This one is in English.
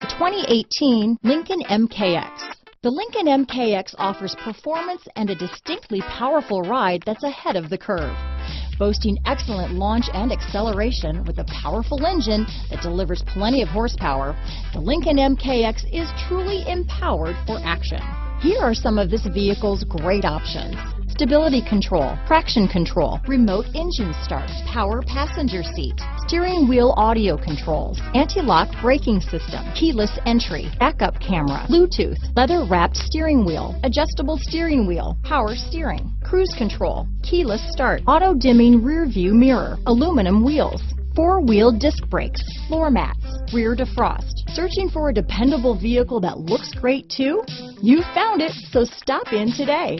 2018 Lincoln MKX. The Lincoln MKX offers performance and a distinctly powerful ride that's ahead of the curve. Boasting excellent launch and acceleration with a powerful engine that delivers plenty of horsepower, the Lincoln MKX is truly empowered for action. Here are some of this vehicle's great options: stability control, traction control, remote engine start, power passenger seat, steering wheel audio controls, anti-lock braking system, keyless entry, backup camera, Bluetooth, leather-wrapped steering wheel, adjustable steering wheel, power steering, cruise control, keyless start, auto-dimming rear view mirror, aluminum wheels, four-wheel disc brakes, floor mats, rear defrost. Searching for a dependable vehicle that looks great too? You found it, so stop in today.